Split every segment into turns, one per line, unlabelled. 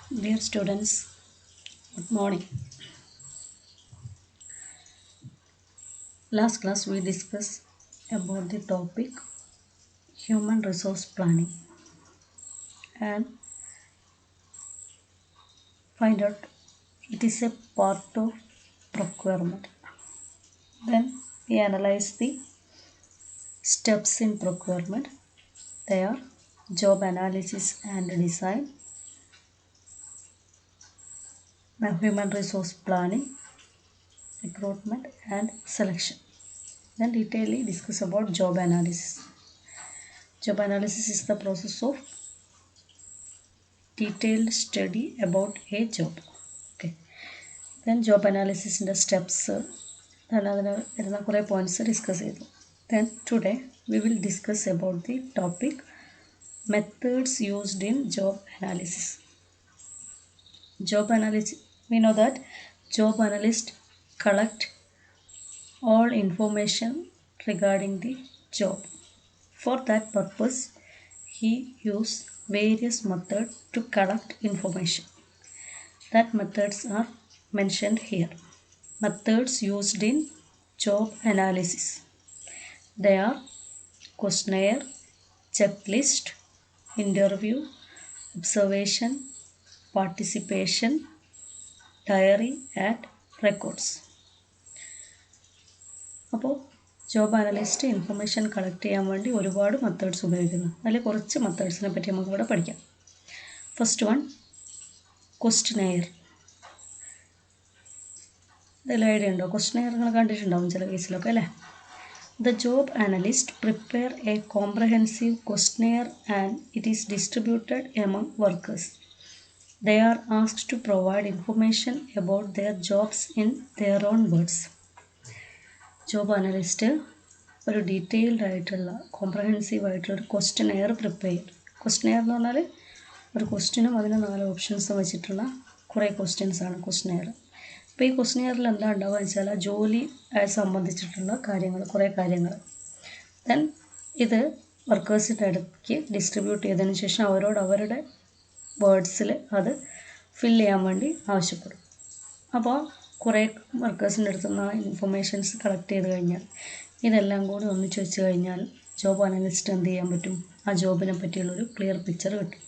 Dear students, good morning. Last class we discussed about the topic human resource planning and find out it is a part of procurement. Then we analyze the steps in procurement. They are job analysis and design, human resource planning, recruitment and selection. Then detailedly discuss about job analysis. Job analysis is the process of detailed study about a job. Okay. Then job analysis in the steps. Then അതിന് കുറേ points discuss ചെയ്തു. Then today we will discuss about the topic methods used in job analysis. Job analysis, we know that job analysts collect all information regarding the job. For that purpose, he used various methods to collect information. That methods are mentioned here. Methods used in job analysis. They are questionnaire, checklist, interview, observation, participation, diary and records. അപ്പോൾ job analyst information collect ചെയ്യാൻ വേണ്ടി ഒരുപാട് methods ഉപയോഗിക്കുന്നു. അതിൽ കുറച്ച് മെത്തേഡ്സിനെ പറ്റി നമുക്ക് ഇവിടെ പഠിക്കാം. First one questionnaire. ഇതെല്ലാം ഐഡിയ ഉണ്ടോ? ക്വസ്റ്റ്നെയർ നിങ്ങൾ കണ്ടിട്ടുണ്ടാവും ചില കേസിലൊക്കെ അല്ലേ. The job analyst prepare a comprehensive questionnaire and it is distributed among workers. They are asked to provide information about their jobs in their own words. Job analyst ഒരു detailed ആയിട്ടുള്ള comprehensive ആയിട്ടുള്ള ഒരു questionnaire prepare ചെയ്യും. Questionnaire എന്ന് പറഞ്ഞാൽ ഒരു ക്വസ്റ്റ്യനും അതിന് 4 ഓപ്ഷൻസും വെച്ചിട്ടുള്ള കുറേ ക്വസ്റ്റ്യൻസാണ് ക്വസ്റ്റ്നെയർ. അപ്പോൾ ഈ ക്വസ്റ്റ്നെയറിൽ എന്താ ഉണ്ടാവുക വെച്ചാൽ ജോലി സംബന്ധിച്ചിട്ടുള്ള കാര്യങ്ങൾ, കുറേ കാര്യങ്ങൾ. ദെൻ ഇത് വർക്കേഴ്സിൻ്റെ ഇടയ്ക്ക് ഡിസ്ട്രിബ്യൂട്ട് ചെയ്തതിന് ശേഷം അവരോട് അവരുടെ വേർഡ്സിൽ അത് ഫില്ല് ചെയ്യാൻ വേണ്ടി ആവശ്യപ്പെടും. അപ്പോൾ കുറേ വർക്കേഴ്സിൻ്റെ അടുത്ത് നിന്ന് ഇൻഫർമേഷൻസ് കളക്ട് ചെയ്ത് കഴിഞ്ഞാൽ ഇതെല്ലാം കൂടി ഒന്നിച്ച് വെച്ച് കഴിഞ്ഞാൽ ജോബ് അനലിസ്റ്റ് എന്ത് ചെയ്യാൻ പറ്റും? ആ ജോബിനെ പറ്റിയുള്ളൊരു ക്ലിയർ പിക്ചർ കിട്ടും.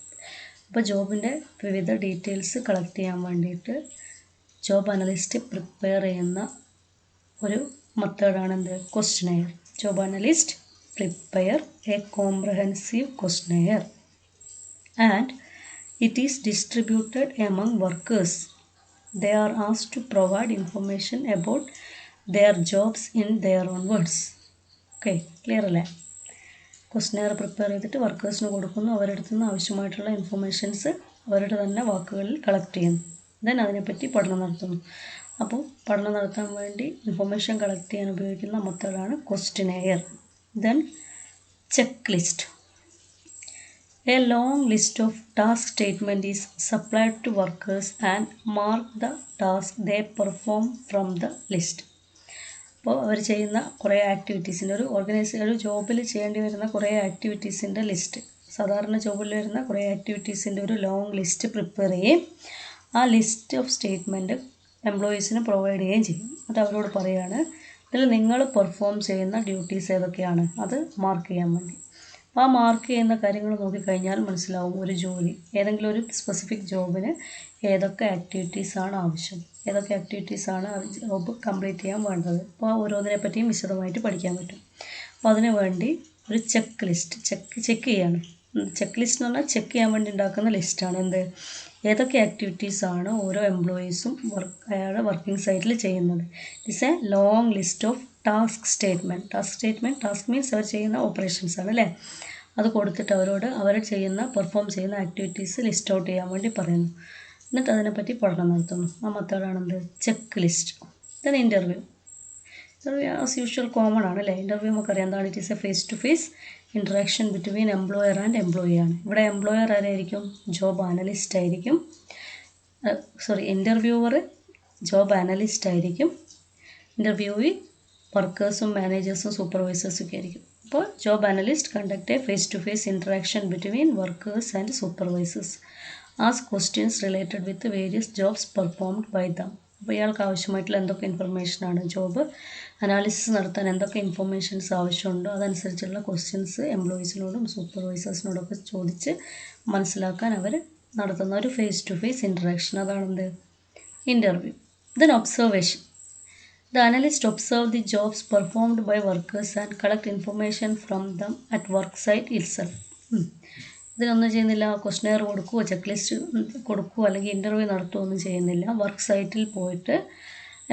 അപ്പോൾ ജോബിൻ്റെ വിവിധ ഡീറ്റെയിൽസ് കളക്ട് ചെയ്യാൻ വേണ്ടിയിട്ട് ജോബ് അനലിസ്റ്റ് പ്രിപ്പയർ ചെയ്യുന്ന ഒരു മെത്തേഡാണ് എന്ത്? Questionnaire. Job analyst prepare a comprehensive questionnaire and it is distributed among workers. They are asked to provide information about their jobs in their own words. Okay, clear അല്ലേ? Questionnaire prepare ചെയ്തിട്ട് വർക്കേഴ്സിന് കൊടുക്കുന്നു. അവരുടെ അടുത്ത് നിന്ന് ആവശ്യമായിട്ടുള്ള ഇൻഫർമേഷൻസ് അവരുടെ തന്നെ വാക്കുകളിൽ കളക്ട് ചെയ്യുന്നു. ദെൻ അതിനെപ്പറ്റി പഠനം നടത്തുന്നു. അപ്പോൾ പഠനം നടത്താൻ വേണ്ടി ഇൻഫർമേഷൻ കളക്ട് ചെയ്യാൻ ഉപയോഗിക്കുന്ന മെത്തേഡാണ് questionnaire. Then check list. A long list of task statement is supplied to workers and mark the task they perform from the list. അപ്പോൾ അവർ ചെയ്യുന്ന കുറേ ആക്ടിവിറ്റീസിൻ്റെ ഒരു ജോബിൽ ചെയ്യേണ്ടി വരുന്ന കുറേ ആക്ടിവിറ്റീസിൻ്റെ ലിസ്റ്റ്, സാധാരണ ജോബിൽ വരുന്ന കുറേ ആക്ടിവിറ്റീസിൻ്റെ ഒരു ലോങ് ലിസ്റ്റ് പ്രിപ്പയർ ചെയ്യുകയും ആ ലിസ്റ്റ് ഓഫ് സ്റ്റേറ്റ്മെൻറ്റ് എംപ്ലോയീസിന് പ്രൊവൈഡ് ചെയ്യുകയും ചെയ്യും. എന്നിട്ട് അവരോട് പറയുകയാണ് ഇതിൽ നിങ്ങൾ പെർഫോം ചെയ്യുന്ന ഡ്യൂട്ടീസ് ഏതൊക്കെയാണ് അത് മാർക്ക് ചെയ്യാൻ വേണ്ടി. ആ മാർക്ക് ചെയ്യുന്ന കാര്യങ്ങൾ നോക്കിക്കഴിഞ്ഞാൽ മനസ്സിലാവും ഒരു ജോലി, ഏതെങ്കിലും ഒരു സ്പെസിഫിക് ജോബിന് ഏതൊക്കെ ആക്ടിവിറ്റീസാണ് ആവശ്യം, ഏതൊക്കെ ആക്ടിവിറ്റീസാണ് ആ ജോബ് കംപ്ലീറ്റ് ചെയ്യാൻ വേണ്ടത്. അപ്പോൾ ഓരോന്നിനെ പറ്റിയും വിശദമായിട്ട് പഠിക്കാൻ പറ്റും. അപ്പോൾ അതിന് വേണ്ടി ഒരു ചെക്ക് ലിസ്റ്റ് ചെക്ക് ചെയ്യാണ്. ചെക്ക് ലിസ്റ്റ് എന്ന് പറഞ്ഞാൽ ചെക്ക് ചെയ്യാൻ വേണ്ടി ഉണ്ടാക്കുന്ന ലിസ്റ്റാണ് എന്ത്? ഏതൊക്കെ ആക്ടിവിറ്റീസാണ് ഓരോ എംപ്ലോയീസും അയാളുടെ വർക്കിംഗ് സൈറ്റിൽ ചെയ്യുന്നത്. It's a long list of task statement. Task means അവർ ചെയ്യുന്ന ഓപ്പറേഷൻസ് ആണ് അല്ലേ. അത് കൊടുത്തിട്ട് അവരോട് അവർ പെർഫോം ചെയ്യുന്ന ആക്ടിവിറ്റീസ് ലിസ്റ്റ് ഔട്ട് ചെയ്യാൻ വേണ്ടി പറയുന്നു. എന്നിട്ട് അതിനെപ്പറ്റി പഠനം നടത്തുന്നു. ആ മെത്തേഡാണെന്ത്? Check list. Then interview as usual common ആണ് അല്ലേ. ഇൻ്റർവ്യൂ നമുക്കറിയാം എന്താണ്? It is a face to face interaction between employer and employee ആണ്. ഇവിടെ എംപ്ലോയർ ആരായിരിക്കും? ജോബ് അനലിസ്റ്റ് ആയിരിക്കും. ഇൻ്റർവ്യൂവർ ജോബ് അനലിസ്റ്റ് ആയിരിക്കും. ഇൻ്റർവ്യൂവിൽ വർക്കേഴ്സും മാനേജേഴ്സും സൂപ്പർവൈസേഴ്സും ഒക്കെ ആയിരിക്കും. അപ്പോൾ job analyst conduct a face to face interaction between workers and supervisors. Ask questions related with various jobs performed by them. അപ്പോൾ ഇയാൾക്ക് ആവശ്യമായിട്ടുള്ള എന്തൊക്കെ ഇൻഫർമേഷനാണ്, ജോബ് അനാലിസിസ് നടത്താൻ എന്തൊക്കെ ഇൻഫർമേഷൻസ് ആവശ്യമുണ്ടോ അതനുസരിച്ചുള്ള ക്വസ്റ്റ്യൻസ് എംപ്ലോയീസിനോടും സൂപ്പർവൈസേഴ്സിനോടൊക്കെ ചോദിച്ച് മനസ്സിലാക്കാൻ അവർ നടത്തുന്ന ഒരു ഫേസ് ടു ഫേസ് ഇൻറ്ററാക്ഷൻ, അതാണെന്ത്, interview. Then observation. The analyst observe the jobs performed by workers and collect information from them at work site itself. ഇതിനൊന്നും ചെയ്യുന്നില്ല, ക്വസ്റ്റ്യനെയർ കൊടുക്കുകയോ ചെക്ക് ലിസ്റ്റ് കൊടുക്കുകയോ അല്ലെങ്കിൽ ഇൻ്റർവ്യൂ നടത്തുകയോ ഒന്നും ചെയ്യുന്നില്ല. വർക്ക് സൈറ്റിൽ പോയിട്ട്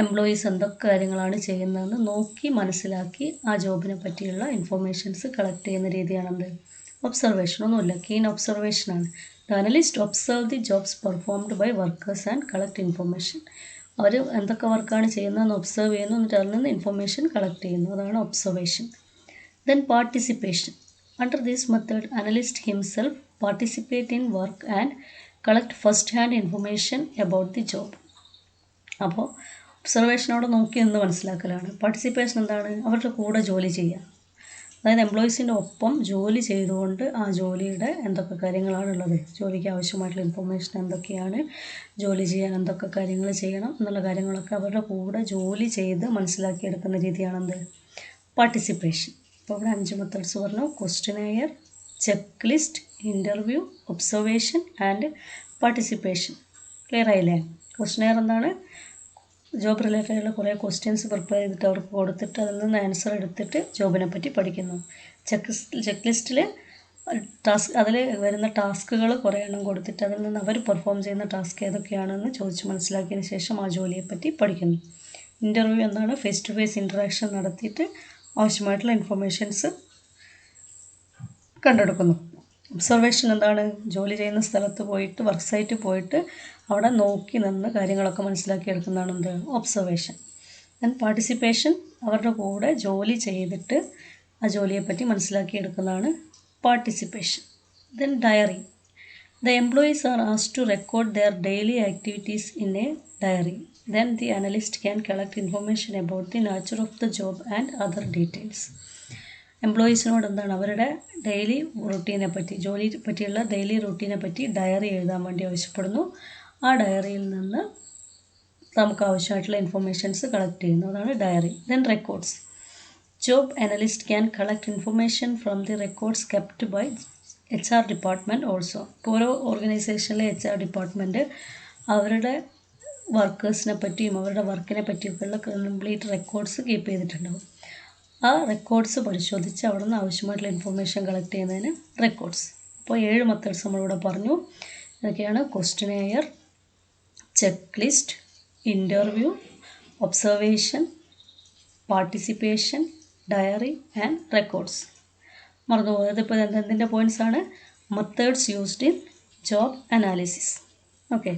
എംപ്ലോയീസ് എന്തൊക്കെ കാര്യങ്ങളാണ് ചെയ്യുന്നതെന്ന് നോക്കി മനസ്സിലാക്കി ആ ജോബിനെ പറ്റിയുള്ള ഇൻഫർമേഷൻസ് കളക്ട് ചെയ്യുന്ന രീതിയാണെന്ത്, ഒബ്സർവേഷൻ. ഒന്നുമില്ല, കീൻ ഒബ്സർവേഷനാണ്. The analyst observe the jobs performed by workers and collect information. അവർ എന്തൊക്കെ വർക്കാണ് ചെയ്യുന്നതെന്ന് ഒബ്സർവ് ചെയ്യുന്നു, എന്നിട്ട് അതിൽ നിന്ന് ഇൻഫർമേഷൻ കളക്ട് ചെയ്യുന്നു, അതാണ് observation. Then participation. Under this method analyst himself participate in work and collect first hand information about the job. അപ്പോൾ ഒബ്സർവേഷനോടെ നോക്കി എന്ന് മനസ്സിലാക്കലാണ്. പാർട്ടിസിപ്പേഷൻ എന്താണ്, അവരുടെ കൂടെ ജോലി ചെയ്യുക, അതായത് എംപ്ലോയീസിൻ്റെ ഒപ്പം ജോലി ചെയ്തുകൊണ്ട് ആ ജോലിയുടെ എന്തൊക്കെ കാര്യങ്ങളാണുള്ളത്, ജോലിക്ക് ആവശ്യമായിട്ടുള്ള ഇൻഫർമേഷൻ എന്തൊക്കെയാണ്, ജോലി ചെയ്യാൻ എന്തൊക്കെ കാര്യങ്ങൾ ചെയ്യണം എന്നുള്ള കാര്യങ്ങളൊക്കെ അവരുടെ കൂടെ ജോലി ചെയ്ത് മനസ്സിലാക്കിയെടുക്കുന്ന രീതിയാണെന്ത്, പാർട്ടിസിപ്പേഷൻ. അപ്പോൾ ഇവിടെ 5 മെത്തേഡ്സ് പറഞ്ഞു: questionnaire, check list, interview, observation and participation. Clear ആയില്ലേ? ക്വസ്റ്റ്യനെയർ എന്താണ്, ജോബ് റിലേറ്റഡായുള്ള കുറേ ക്വസ്റ്റ്യൻസ് പ്രിപ്പയർ ചെയ്തിട്ട് അവർക്ക് കൊടുത്തിട്ട് അതിൽ നിന്ന് ആൻസർ എടുത്തിട്ട് ജോബിനെ പറ്റി പഠിക്കുന്നു. ചെക്ക് ലിസ്റ്റിൽ അതിൽ വരുന്ന ടാസ്കുകൾ കുറേ എണ്ണം കൊടുത്തിട്ട് അതിൽ നിന്ന് അവർ പെർഫോം ചെയ്യുന്ന ടാസ്ക് ഏതൊക്കെയാണെന്ന് ചോദിച്ച് മനസ്സിലാക്കിയതിന് ശേഷം ആ ജോലിയെപ്പറ്റി പഠിക്കുന്നു. ഇൻ്റർവ്യൂ എന്താണ്, ഫേസ് ടു ഫേസ് ഇൻറ്ററാക്ഷൻ നടത്തിയിട്ട് ആവശ്യമായിട്ടുള്ള ഇൻഫർമേഷൻസ് കണ്ടെടുക്കുന്നു. ഒബ്സർവേഷൻ എന്താണ്, ജോലി ചെയ്യുന്ന സ്ഥലത്ത് പോയിട്ട് വർക്ക് സൈറ്റിൽ പോയിട്ട് അവിടെ നോക്കി നിന്ന് കാര്യങ്ങളൊക്കെ മനസ്സിലാക്കിയെടുക്കുന്നതാണ് എന്ത്, ഒബ്സർവേഷൻ. ദെൻ പാർട്ടിസിപ്പേഷൻ, അവരുടെ കൂടെ ജോലി ചെയ്തിട്ട് ആ ജോലിയെപ്പറ്റി മനസ്സിലാക്കിയെടുക്കുന്നതാണ് participation. Then diary. The employees are asked to record their daily activities in a diary. Then the analyst can collect information about the nature of the job and other details. എംപ്ലോയീസിനോട് എന്താണ്, അവരുടെ daily റൂട്ടീനെ പറ്റി, ജോലി പറ്റിയുള്ള daily റൂട്ടീനെ പറ്റി diary എഴുതാൻ വേണ്ടി ആവശ്യപ്പെടുന്നു. ആ ഡയറിയിൽ നിന്ന് നമുക്ക് ആവശ്യമായിട്ടുള്ള ഇൻഫർമേഷൻസ് കളക്ട് ചെയ്യുന്നു, അതാണ് diary. Then records. Job analyst can collect information from the records kept by HR department also. ഓരോ ഓർഗനൈസേഷനിലെ HR ഡിപ്പാർട്ട്മെൻറ്റ് അവരുടെ വർക്കേഴ്സിനെ പറ്റിയും അവരുടെ വർക്കിനെ പറ്റിയൊക്കെയുള്ള കംപ്ലീറ്റ് റെക്കോർഡ്സ് കീപ്പ് ചെയ്തിട്ടുണ്ടാവും. ആ റെക്കോർഡ്സ് പരിശോധിച്ച് അവിടെ നിന്ന് ആവശ്യമായിട്ടുള്ള ഇൻഫർമേഷൻ കളക്ട് ചെയ്യുന്നതിന് റെക്കോർഡ്സ്. അപ്പോൾ 7 മെത്തേഡ്സ് നമ്മളിവിടെ പറഞ്ഞു. ഇതൊക്കെയാണ് questionnaire, check list, interview, observation, participation, diary and records. മറന്നുപോയത് ഇപ്പോൾ എന്തിൻ്റെ പോയിൻറ്റ്സാണ്, methods used in job analysis. Okay,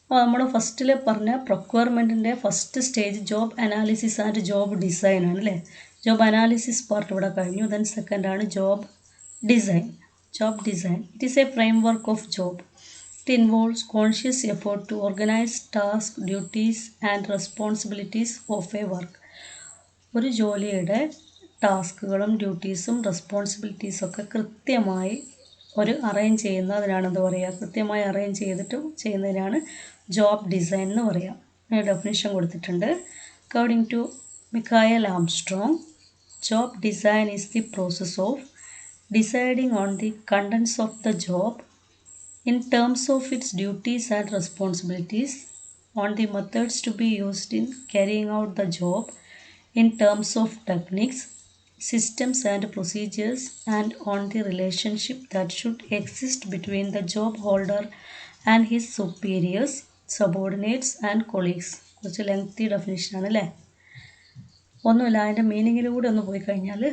അപ്പോൾ നമ്മൾ ഫസ്റ്റിൽ പറഞ്ഞ പ്രൊക്വയർമെൻറ്റിൻ്റെ first stage job analysis and job design ആണ് അല്ലേ. ജോബ് അനാലിസിസ് പാർട്ട് ഇവിടെ കഴിഞ്ഞു. ദെൻ സെക്കൻഡാണ് job design. Job design, it is a framework of job. It involves conscious effort to organise task, duties and responsibilities of a work. ഒരു ജോലിയുടെ ടാസ്കുകളും ഡ്യൂട്ടീസും റെസ്പോൺസിബിലിറ്റീസും ഒക്കെ കൃത്യമായി ഒരു അറേഞ്ച് ചെയ്യുന്നതിനാണ് എന്ത് പറയുക, കൃത്യമായി അറേഞ്ച് ചെയ്തിട്ട് ചെയ്യുന്നതിനാണ് ജോബ് ഡിസൈൻ എന്ന് പറയുക. ഡെഫിനിഷൻ കൊടുത്തിട്ടുണ്ട്. According to Michael Armstrong, job design is the process of deciding on the contents of the job in terms of its duties and responsibilities, on the methods to be used in carrying out the job, in terms of techniques, systems and procedures, and on the relationship that should exist between the job holder and his superiors, subordinates and colleagues. കുറച്ച് lengthy ഡെഫിനിഷനാണ് അല്ലേ. ഒന്നുമില്ല, അതിൻ്റെ മീനിങ്ങിലൂടെ ഒന്ന് പോയി കഴിഞ്ഞാൽ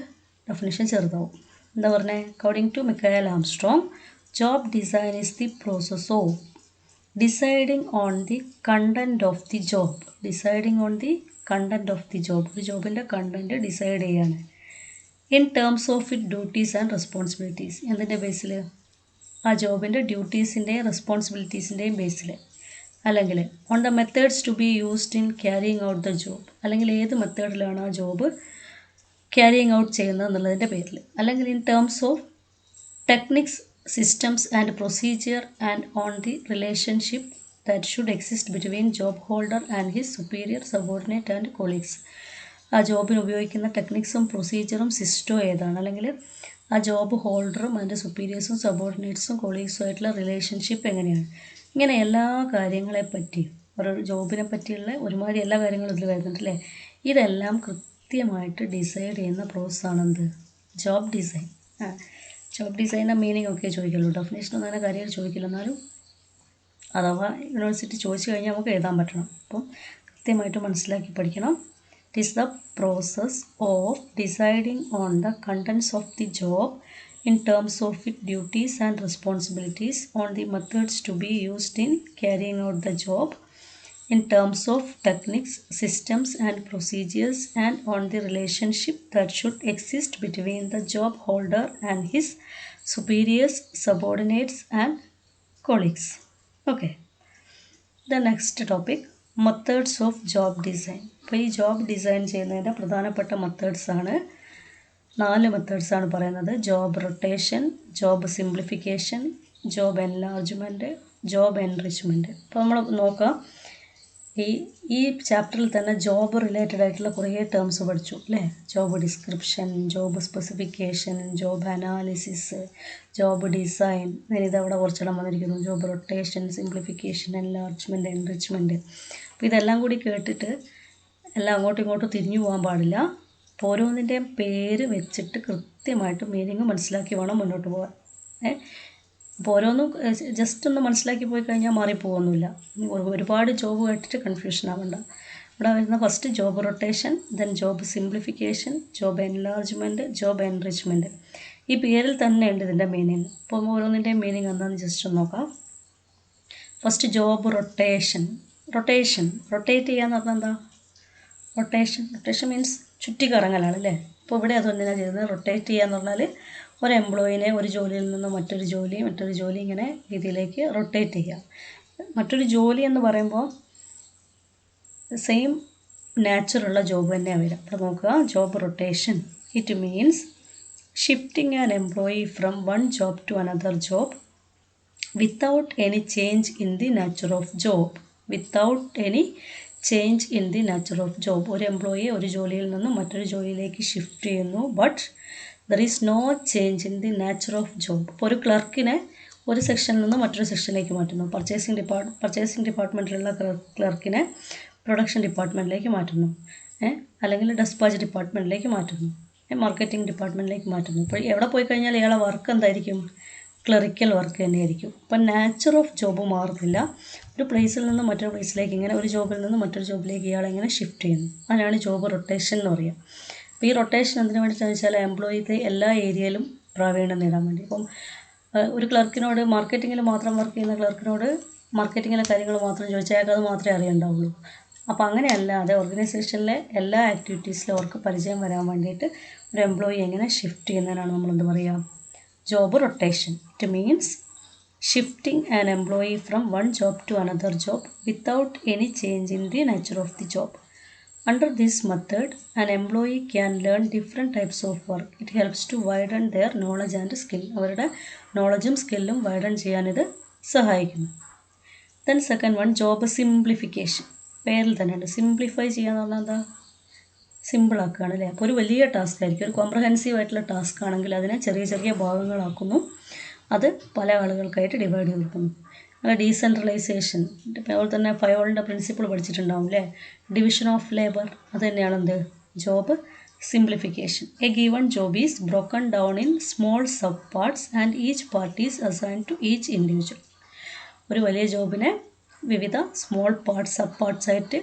definition ചെറുതാവും. എന്താ പറഞ്ഞത്? According to Michael Armstrong, job design is the process of deciding on the content of the job. Deciding on the content of the job. ഒരു ജോബിൻ്റെ കണ്ടൻറ്റ് ഡിസൈഡ് ചെയ്യാണ്. In terms of it duties and responsibilities. എന്തിൻ്റെ ബേസിൽ? ആ ജോബിൻ്റെ ഡ്യൂട്ടീസിൻ്റെയും റെസ്പോൺസിബിലിറ്റീസിൻ്റെയും ബേസിൽ. അല്ലെങ്കിൽ on the methods to be used in carrying out the job. അല്ലെങ്കിൽ ഏത് മെത്തേഡിലാണ് ആ ജോബ് ക്യാരിയിങ് ഔട്ട് ചെയ്യുന്നത് എന്നുള്ളതിൻ്റെ പേരിൽ. അല്ലെങ്കിൽ in terms of techniques systems and procedure and on the relationship that should exist between job holder and his superior, subordinate and colleagues. ആ ജോബിന് ഉപയോഗിക്കുന്ന ടെക്നിക്സും പ്രൊസീജിയറും സിസ്റ്റവും ഏതാണ്, അല്ലെങ്കിൽ ആ ജോബ് ഹോൾഡറും അതിൻ്റെ സുപ്പീരിയേഴ്സും സബോർഡിനേറ്റ്സും കൊളീഗ്സും ആയിട്ടുള്ള റിലേഷൻഷിപ്പ് എങ്ങനെയാണ്, ഇങ്ങനെ എല്ലാ കാര്യങ്ങളെപ്പറ്റിയും ഒരു ജോബിനെ പറ്റിയുള്ള ഒരുമാതിരി എല്ലാ കാര്യങ്ങളും ഇതിൽ വരുന്നുണ്ടല്ലേ. ഇതെല്ലാം കൃത്യമായിട്ട് ഡിസൈഡ് ചെയ്യുന്ന പ്രോസസ്സാണ് എന്ത്, ജോബ് ഡിസൈൻ. ജോബ് ഡിസൈനിൻ്റെ മീനിങ് ഒക്കെ ചോദിക്കുള്ളൂ, ഡെഫിനേഷനൊന്നും അങ്ങനെ കാര്യമായിട്ട് ചോദിക്കില്ല. എന്നാലും അഥവാ യൂണിവേഴ്സിറ്റി ചോദിച്ചു കഴിഞ്ഞാൽ നമുക്ക് എഴുതാൻ പറ്റണം. അപ്പം കൃത്യമായിട്ട് മനസ്സിലാക്കി പഠിക്കണം. It is the process of deciding on the contents of the job in terms of its duties and responsibilities, on the methods to be used in carrying out the job, in terms of techniques, systems and procedures, and on the relationship that should exist between the job holder and his superiors, subordinates and colleagues. Okay. The next topic, methods of job design. അപ്പോൾ ഈ job design ചെയ്യുന്നതിൻ്റെ പ്രധാനപ്പെട്ട മെത്തേഡ്സാണ് 4 മെത്തേഡ്സാണ് പറയുന്നത്. Job rotation, job simplification, job enlargement, job enrichment. അപ്പോൾ നമ്മൾ നോക്കാം, ഈ ചാപ്റ്ററിൽ തന്നെ ജോബ് റിലേറ്റഡ് ആയിട്ടുള്ള കുറേ ടേംസ് പഠിച്ചു അല്ലേ. Job description, job specification, job analysis, job design. ഇതവിടെ കുറച്ചിടം വന്നിരിക്കുന്നു. Job rotation, simplification, enlargement, enrichment. അപ്പോൾ ഇതെല്ലാം കൂടി കേട്ടിട്ട് എല്ലാം അങ്ങോട്ടും ഇങ്ങോട്ടും തിരിഞ്ഞു പോകാൻ പാടില്ല. അപ്പോൾ ഓരോന്നിൻ്റെയും പേര് വെച്ചിട്ട് കൃത്യമായിട്ട് മീനിങ് മനസ്സിലാക്കി വേണം മുന്നോട്ട് പോകാൻ. അപ്പോൾ ഓരോന്നും ജസ്റ്റ് ഒന്ന് മനസ്സിലാക്കി പോയി കഴിഞ്ഞാൽ മാറിപ്പോകുന്നില്ല. ഒരുപാട് ജോബ് കേട്ടിട്ട് കൺഫ്യൂഷൻ ആവണ്ട. ഇവിടെ വരുന്ന first job rotation, then job simplification, job enlargement, job enrichment. ഈ പേരിൽ തന്നെ ഉണ്ട് ഇതിൻ്റെ മീനിങ്. അപ്പോൾ ഓരോന്നിൻ്റെയും മീനിങ് എന്താണെന്ന് ജസ്റ്റ് ഒന്ന് നോക്കാം. First job rotation. റൊട്ടേറ്റ് ചെയ്യാന്ന് പറഞ്ഞാൽ എന്താ? റൊട്ടേഷൻ മീൻസ് ചുറ്റിക്കറങ്ങലാണ് അല്ലേ. അപ്പോൾ ഇവിടെ അതൊന്നിനാണ് ചെയ്യുന്നത്. റൊട്ടേറ്റ് ചെയ്യാന്ന് പറഞ്ഞാൽ ഒരു എംപ്ലോയിനെ ഒരു ജോലിയിൽ നിന്ന് മറ്റൊരു ജോലി ഇങ്ങനെ രീതിയിലേക്ക് റൊട്ടേറ്റ് ചെയ്യുക. മറ്റൊരു ജോലി എന്ന് പറയുമ്പോൾ സെയിം നാച്ചുറുള്ള ജോബ് തന്നെയാണ് വരിക. അപ്പോൾ നോക്കുക, job rotation it means shifting an employee from one job to another job without any change in the nature of job. ഒരു എംപ്ലോയിയെ ഒരു ജോലിയിൽ നിന്നും മറ്റൊരു ജോലിയിലേക്ക് ഷിഫ്റ്റ് ചെയ്യുന്നു, but there is no change in the nature of job. ഇപ്പോൾ ഒരു ക്ലർക്കിനെ ഒരു സെക്ഷനിൽ നിന്ന് മറ്റൊരു സെക്ഷനിലേക്ക് മാറ്റുന്നു. പർച്ചേസിംഗ് ഡിപ്പാർട്ട്മെൻറ്റിലുള്ള ക്ലർക്കിനെ പ്രൊഡക്ഷൻ ഡിപ്പാർട്ട്മെൻറ്റിലേക്ക് മാറ്റുന്നു, അല്ലെങ്കിൽ ഡെസ്പാച്ച് ഡിപ്പാർട്ട്മെൻറ്റിലേക്ക് മാറ്റുന്നു, മാർക്കറ്റിംഗ് ഡിപ്പാർട്ട്മെൻറ്റിലേക്ക് മാറ്റുന്നു. ഇപ്പോൾ എവിടെ പോയി കഴിഞ്ഞാൽ ഇയാളെ വർക്ക് എന്തായിരിക്കും? ക്ലറിക്കൽ വർക്ക് തന്നെയായിരിക്കും. അപ്പം നാച്ചർ ഓഫ് ജോബ് മാറുന്നില്ല. ഒരു പ്ലേസിൽ നിന്ന് മറ്റൊരു പ്ലേസിലേക്ക്, ഇങ്ങനെ ഒരു ജോബിൽ നിന്ന് മറ്റൊരു ജോബിലേക്ക് ഇയാളെങ്ങനെ ഷിഫ്റ്റ് ചെയ്യുന്നു. അതിനാണ് ജോബ് റൊട്ടേഷൻ എന്ന് പറയുക. അപ്പോൾ ഈ റൊട്ടേഷൻ എന്തിനു വേണ്ടിയിട്ടാണെന്ന് വെച്ചാൽ എംപ്ലോയിക്ക് എല്ലാ ഏരിയയിലും പ്രാവീണ്യം നേടാൻ വേണ്ടി. ഇപ്പം ഒരു ക്ലർക്കിനോട് മാർക്കറ്റിങ്ങിൽ മാത്രം വർക്ക് ചെയ്യുന്ന ക്ലർക്കിനോട് മാർക്കറ്റിങ്ങിലെ കാര്യങ്ങൾ മാത്രം ചോദിച്ചാൽ അയാൾക്ക് അത് മാത്രമേ അറിയണ്ടാവുള്ളൂ. അപ്പോൾ അങ്ങനെയല്ലാതെ ഓർഗനൈസേഷനിലെ എല്ലാ ആക്ടിവിറ്റീസിലും അവർക്ക് പരിചയം വരാൻ വേണ്ടിയിട്ട് ഒരു എംപ്ലോയി എങ്ങനെ ഷിഫ്റ്റ് ചെയ്യുന്നതിനാണ് നമ്മൾ എന്ത് പറയുക? Job rotation. It means shifting an employee from one job to another job without any change in the nature of the job. Under this method, an employee can learn different types of work. It helps to widen their knowledge and skill. അവരുടെ നോളജും സ്കില്ലും widen ചെയ്യാൻ ഇത് സഹായിക്കുന്നു. Then second one, job simplification. പേരിൽ തന്നെയുണ്ട്. Simplify ചെയ്യാന്ന് പറഞ്ഞാൽ എന്താ? സിമ്പിളാക്കുകയാണ് അല്ലേ. അപ്പോൾ ഒരു വലിയ ടാസ്ക് ആയിരിക്കും, ഒരു കോംപ്രഹെൻസീവ് ആയിട്ടുള്ള ടാസ്ക് ആണെങ്കിൽ അതിനെ ചെറിയ ചെറിയ ഭാഗങ്ങളാക്കുന്നു. അത് പല ആളുകൾക്കായിട്ട് ഡിവൈഡ് ചെയ്ത് കൊടുക്കുന്നു. അങ്ങനെ ഡീസെൻട്രലൈസേഷൻ. അതുപോലെ തന്നെ ഫയോളിൻ്റെ പ്രിൻസിപ്പിൾ പഠിച്ചിട്ടുണ്ടാവും അല്ലേ. Division of labour. അത് തന്നെയാണ് എന്ത്? Job simplification. A given job is broken down in small sub parts and each part is assign to each individual. ഒരു വലിയ ജോബിനെ വിവിധ സ്മോൾ പാർട്സ് സബ് പാർട്സ് ആയിട്ട്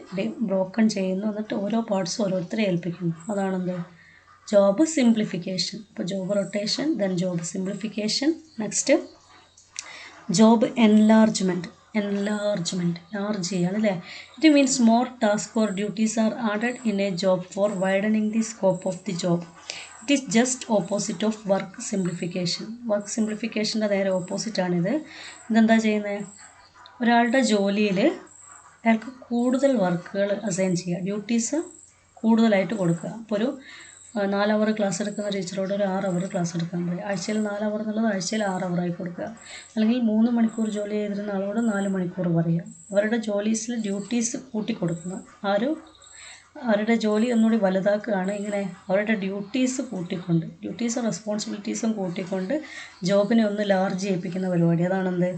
ബ്രോക്കൺ ചെയ്യുന്നു. എന്നിട്ട് ഓരോ പാർട്സും ഓരോരുത്തരെ ഏൽപ്പിക്കുന്നു. അതാണെന്ത്? Job simplification. അപ്പോൾ job rotation, then job simplification. Next job enlargement. Large ചെയ്യാണ് അല്ലേ. It means more task or duties are added in a job for widening the scope of the job. It is just opposite of work simplification. Work സിംപ്ലിഫിക്കേഷൻ്റെ നേരെ ഓപ്പോസിറ്റാണിത്. ഇതെന്താ ചെയ്യുന്നത്? ഒരാളുടെ ജോലിയിൽ അയാൾക്ക് കൂടുതൽ വർക്കുകൾ അസൈൻ ചെയ്യുക, ഡ്യൂട്ടീസ് കൂടുതലായിട്ട് കൊടുക്കുക. അപ്പോൾ 4 അവർ ക്ലാസ് എടുക്കുന്ന ടീച്ചറോട് ഒരു 6 അവർ ക്ലാസ് എടുക്കാൻ പറയും. ആഴ്ചയിൽ 4 അവർ എന്നുള്ളത് ആഴ്ചയിൽ 6 അവറായി കൊടുക്കുക. അല്ലെങ്കിൽ 3 മണിക്കൂർ ജോലി ചെയ്തിരുന്ന ആളോട് 4 മണിക്കൂർ പറയുക. അവരുടെ ജോലീസിൽ ഡ്യൂട്ടീസ് കൂട്ടിക്കൊടുക്കുക. അവരുടെ ജോലി ഒന്നുകൂടി വലുതാക്കുകയാണ്. ഇങ്ങനെ അവരുടെ ഡ്യൂട്ടീസും റെസ്പോൺസിബിലിറ്റീസും കൂട്ടിക്കൊണ്ട് ജോബിനെ ഒന്ന് ലാർജ് ചെയ്യിപ്പിക്കുന്ന പരിപാടി. അതാണെന്ത്?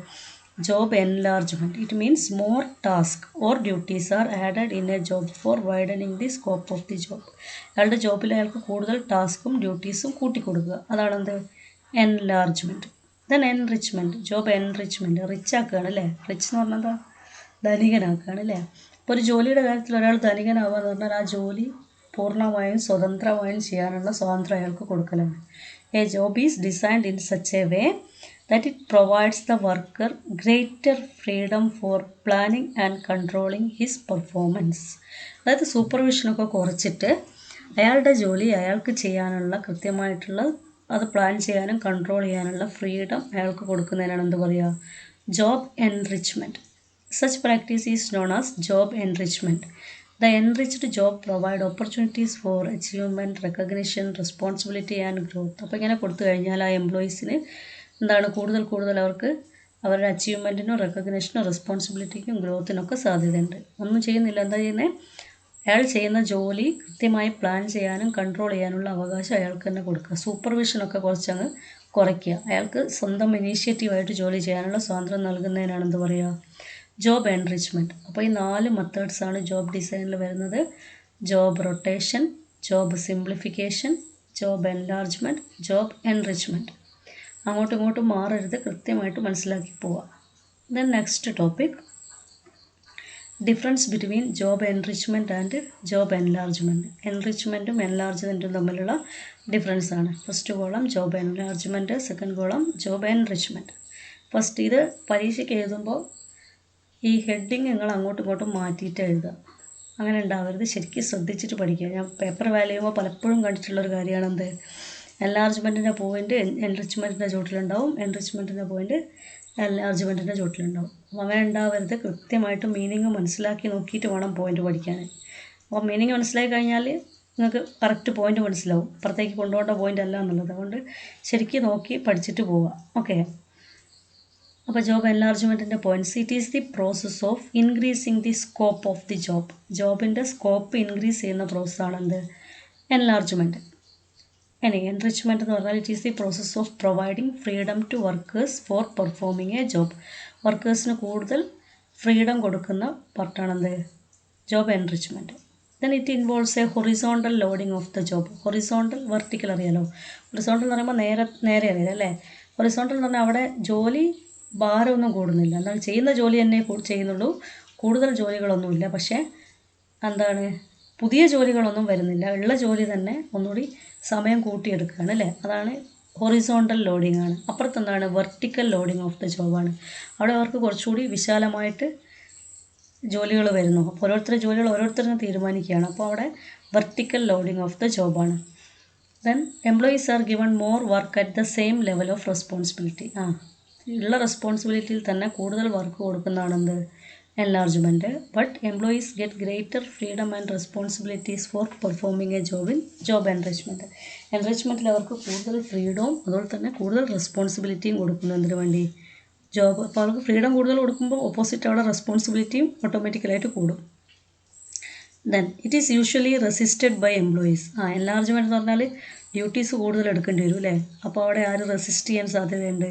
Job enlargement. It means more task or duties are added in a job for widening the scope of the job. അയാളുടെ ജോബിൽ അയാൾക്ക് കൂടുതൽ ടാസ്കും ഡ്യൂട്ടീസും കൂട്ടിക്കൊടുക്കുക. അതാണെന്ത്? Enlargement. Then enrichment. Job enrichment. Rich ആക്കുകയാണ് അല്ലേ? റിച്ച് എന്ന് പറഞ്ഞാൽ എന്താ? ധനികനാക്കുകയാണ് അല്ലേ? ഇപ്പോൾ ഒരു ജോലിയുടെ കാര്യത്തിൽ ഒരാൾ ധനികനാവുക എന്ന് പറഞ്ഞാൽ ആ ജോലി പൂർണ്ണമായും സ്വതന്ത്രമായും ചെയ്യാനുള്ള സ്വാതന്ത്ര്യം അയാൾക്ക് കൊടുക്കലാണ്. A job is designed in such a way that it provides the worker greater freedom for planning and controlling his performance. അതായത് സൂപ്പർവിഷനൊക്കെ കുറച്ചിട്ട് അയാളുടെ ജോലി അയാൾക്ക് ചെയ്യാനുള്ള കൃത്യമായിട്ടുള്ള അത് പ്ലാൻ ചെയ്യാനും കൺട്രോൾ ചെയ്യാനുള്ള ഫ്രീഡം അയാൾക്ക് കൊടുക്കുന്നതിനാണ് എന്ത് പറയുക? Job enrichment. Such practice is known as job enrichment. The enriched job provide opportunities for achievement, recognition, responsibility and growth. അപ്പോൾ ഇങ്ങനെ കൊടുത്തു കഴിഞ്ഞാൽ ആ എംപ്ലോയീസിന് എന്താണ് കൂടുതൽ അവർക്ക് അവരുടെ അച്ചീവ്മെൻറ്റിനും റെക്കഗ്നേഷനും റെസ്പോൺസിബിലിറ്റിക്കും ഗ്രോത്തിനൊക്കെ സാധ്യതയുണ്ട്. ഒന്നും ചെയ്യുന്നില്ല, എന്താ ചെയ്യുന്നത്? അയാൾ ചെയ്യുന്ന ജോലി കൃത്യമായി പ്ലാൻ ചെയ്യാനും കൺട്രോൾ ചെയ്യാനുള്ള അവകാശം അയാൾക്ക് തന്നെ കൊടുക്കുക. സൂപ്പർവിഷനൊക്കെ കുറച്ചങ്ങ് കുറയ്ക്കുക. അയാൾക്ക് സ്വന്തം ഇനീഷ്യേറ്റീവായിട്ട് ജോലി ചെയ്യാനുള്ള സ്വാതന്ത്ര്യം നൽകുന്നതിനാണ് എന്ത് പറയുക? Job enrichment. അപ്പോൾ ഈ 4 മെത്തേഡ്സാണ് ജോബ് ഡിസൈനിൽ വരുന്നത്. Job rotation, job simplification, job enlargement, job enrichment. അങ്ങോട്ടും ഇങ്ങോട്ടും മാറരുത്, കൃത്യമായിട്ട് മനസ്സിലാക്കി പോവുക. Then next topic, difference between job enrichment and job enlargement. എൻറിച്ച്മെൻറ്റും എൻലാർജ്മെൻറ്റും തമ്മിലുള്ള ഡിഫറൻസ് ആണ്. First column job enlargement, second column job enrichment. First ഇത് പരീക്ഷയ്ക്ക് എഴുതുമ്പോൾ ഈ ഹെഡിങ് നിങ്ങൾ അങ്ങോട്ടും ഇങ്ങോട്ടും മാറ്റിയിട്ട് എഴുതുക. അങ്ങനെ ഉണ്ടാവരുത്, ശരിക്കും ശ്രദ്ധിച്ചിട്ട് പഠിക്കുക. ഞാൻ പേപ്പർ വാല്യൂ ചെയ്യുമ്പോൾ പലപ്പോഴും കണ്ടിട്ടുള്ളൊരു കാര്യമാണ് എന്ത്? എൻലാർജ്മെൻറ്റിൻ്റെ പോയിൻ്റ് എൻറിച്ച്മെൻറ്റിൻ്റെ ചുവട്ടിലുണ്ടാവും, എൻറിച്ച്മെൻറ്റിൻ്റെ പോയിൻ്റ് എൻലാർജ്മെൻറ്റിൻ്റെ ചുവട്ടിലുണ്ടാവും. അപ്പോൾ അങ്ങനെ ഉണ്ടാവരുത്. കൃത്യമായിട്ട് മീനിങ് മനസ്സിലാക്കി നോക്കിയിട്ട് വേണം പോയിൻ്റ് പഠിക്കാൻ. അപ്പോൾ മീനിങ് മനസ്സിലാക്കി കഴിഞ്ഞാൽ നിങ്ങൾക്ക് കറക്റ്റ് പോയിൻ്റ് മനസ്സിലാവും, അപ്പുറത്തേക്ക് കൊണ്ടുപോകേണ്ട പോയിൻ്റ് അല്ല എന്നുള്ളത്. അതുകൊണ്ട് ശരിക്കും നോക്കി പഠിച്ചിട്ട് പോവുക. ഓക്കെ. അപ്പോൾ ജോബ് എൻലാർജ്മെൻറ്റിൻ്റെ points, it is the process of increasing the scope of the job. ജോബിൻ്റെ സ്കോപ്പ് ഇൻക്രീസ് ചെയ്യുന്ന പ്രോസസ്സാണ് എന്ത്? എൻലാർജ്മെൻറ്റ്. ഇനി എൻറിച്ച്മെൻറ്റ് എന്ന് പറഞ്ഞാൽ it is the process of providing freedom to workers for performing a job. വർക്കേഴ്സിന് കൂടുതൽ ഫ്രീഡം കൊടുക്കുന്ന പാർട്ടാണെന്ത്? Job enrichment. Then it involves a horizontal loading of the job. Horizontal, vertical അറിയാലോ. ഹൊറിസോണ്ടൽ എന്ന് പറയുമ്പോൾ നേരെ അറിയാം അല്ലേ? ഹൊറിസോണ്ടൽ എന്ന് പറഞ്ഞാൽ അവിടെ ജോലി ഭാരമൊന്നും കൂടുന്നില്ല. എന്നാൽ ചെയ്യുന്ന ജോലി തന്നെ ചെയ്യുന്നുള്ളൂ, കൂടുതൽ ജോലികളൊന്നുമില്ല. പക്ഷേ എന്താണ്? പുതിയ ജോലികളൊന്നും വരുന്നില്ല, ഉള്ള ജോലി തന്നെ ഒന്നുകൂടി സമയം കൂട്ടിയെടുക്കുകയാണ് അല്ലേ? അതാണ് ഹൊറിസോണ്ടൽ ലോഡിംഗ് ആണ്. അപ്പുറത്തെന്താണ്? വെർട്ടിക്കൽ ലോഡിംഗ് ഓഫ് ദ ജോബാണ്. അവിടെ അവർക്ക് കുറച്ചുകൂടി വിശാലമായിട്ട് ജോലികൾ വരുന്നു. അപ്പോൾ ഓരോരുത്തരുടെ ജോലികൾ ഓരോരുത്തരും തീരുമാനിക്കുകയാണ്. അപ്പോൾ അവിടെ വെർട്ടിക്കൽ ലോഡിംഗ് ഓഫ് ദ ജോബാണ്. Then employees are given more work at the same level of responsibility. ഉള്ള റെസ്പോൺസിബിലിറ്റിയിൽ തന്നെ കൂടുതൽ വർക്ക് കൊടുക്കുന്നതാണെന്ത്? Enlargement. But employees get greater freedom and responsibilities for performing a job in job enrichment. എൻറിച്ച്മെൻറ്റിൽ അവർക്ക് കൂടുതൽ ഫ്രീഡവും അതുപോലെ തന്നെ കൂടുതൽ റെസ്പോൺസിബിലിറ്റിയും കൊടുക്കുന്നു. എന്തിനു വേണ്ടി? ജോബ്. അപ്പോൾ അവർക്ക് ഫ്രീഡം കൂടുതൽ കൊടുക്കുമ്പോൾ ഓപ്പോസിറ്റ് അവിടെ റെസ്പോൺസിബിലിറ്റിയും ഓട്ടോമാറ്റിക്കലായിട്ട് കൂടും. Then it is usually resisted by employees. Enlargement എന്ന് പറഞ്ഞാൽ ഡ്യൂട്ടീസ് കൂടുതൽ എടുക്കേണ്ടി വരും അല്ലേ? അപ്പോൾ അവിടെ ആര് റെസിസ്റ്റ് ചെയ്യാൻ സാധ്യതയുണ്ട്?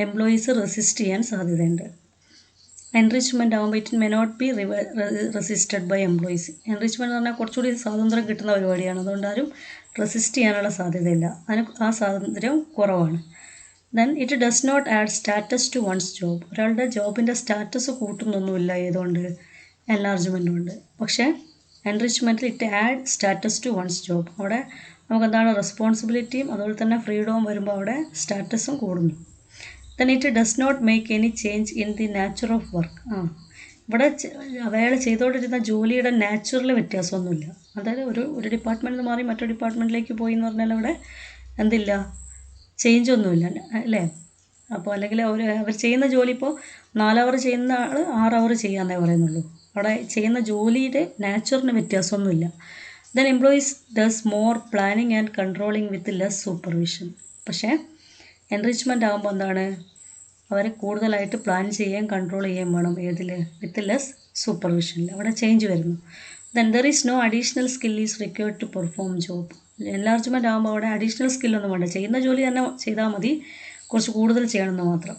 എംപ്ലോയീസ് റെസിസ്റ്റ് ചെയ്യാൻ സാധ്യതയുണ്ട്. എൻറിച്ച്മെൻറ്റ് ആകുമ്പോൾ it may not be resisted by employees. Enrichment എന്ന് പറഞ്ഞാൽ കുറച്ചുകൂടി സ്വാതന്ത്ര്യം കിട്ടുന്ന പരിപാടിയാണ്. അതുകൊണ്ട് ആരും റെസിസ്റ്റ് ചെയ്യാനുള്ള സാധ്യതയില്ല, അതിന് ആ സ്വാതന്ത്ര്യം കുറവാണ്. Then it does not add status to one's job. ഒരാളുടെ ജോബിൻ്റെ സ്റ്റാറ്റസ് കൂട്ടുന്നൊന്നുമില്ല. ഏതുകൊണ്ട്? എൻലാർജ്മെൻറ്റ് കൊണ്ട്. പക്ഷേ എൻറിച്ച്മെൻറ്റിൽ it add status to one's job. അവിടെ നമുക്കെന്താണ്? റെസ്പോൺസിബിലിറ്റിയും അതുപോലെ തന്നെ ഫ്രീഡവും വരുമ്പോൾ അവിടെ സ്റ്റാറ്റസും കൂടുന്നു. Then it does not make any change in the nature of work. ഇവിടെ അയാൾ ചെയ്തുകൊണ്ടിരുന്ന ജോലിയുടെ നാച്ചുറൽ വ്യത്യാസമൊന്നുമില്ല. അതായത് ഒരു ഡിപ്പാർട്ട്മെൻറ്റിൽ നിന്ന് മാറി മറ്റൊരു ഡിപ്പാർട്ട്മെൻറ്റിലേക്ക് പോയി എന്ന് പറഞ്ഞാൽ അവിടെ എന്തില്ല? ചേഞ്ച് ഒന്നുമില്ല അല്ലേ? അപ്പോൾ അല്ലെങ്കിൽ അവർ ചെയ്യുന്ന ജോലി ഇപ്പോൾ 4 അവർ ചെയ്യുന്ന ആൾ 6 അവർ ചെയ്യാമെന്നേ പറയുന്നുള്ളൂ. അവിടെ ചെയ്യുന്ന ജോലിയുടെ നാച്ചുറിന് വ്യത്യാസമൊന്നുമില്ല. Then employees does more planning and controlling with less supervision. പക്ഷേ എൻറിച്ച്മെൻ്റ് ആകുമ്പോൾ എന്താണ്, അവരെ കൂടുതലായിട്ട് പ്ലാൻ ചെയ്യുകയും കൺട്രോൾ ചെയ്യുകയും വേണം. ഏതിൽ? വിത്ത് ലെസ് സൂപ്പർവിഷനിൽ. അവിടെ ചേഞ്ച് വരുന്നു. Then there is no additional skill is required to perform job. Enlargement ആകുമ്പോൾ അവിടെ അഡീഷണൽ സ്കില്ലൊന്നും വേണ്ട, ചെയ്യുന്ന ജോലി തന്നെ ചെയ്താൽ മതി, കുറച്ച് കൂടുതൽ ചെയ്യണമെന്ന് മാത്രം.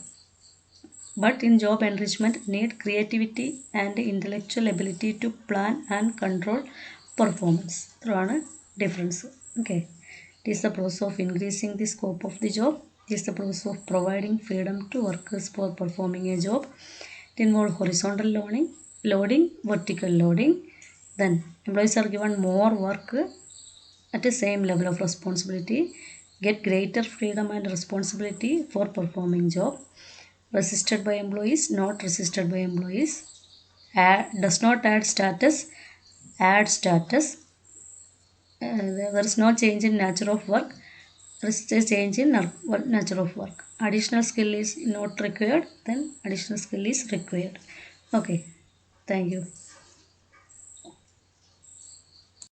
But in job enrichment, need creativity and intellectual ability to plan and control performance. ഇത്രയാണ് difference. Okay, it is the process of increasing the scope of the job. It is the process of providing freedom to workers for performing a job. It involves horizontal loading, vertical loading. Then employees are given more work at the same level of responsibility, get greater freedom and responsibility for performing job. Resisted by employees, not resisted by employees. Does not add status, add status. There is no change in nature of work. There is a change in nature of work. Additional skill is not required, then additional skill is required. Okay, thank you.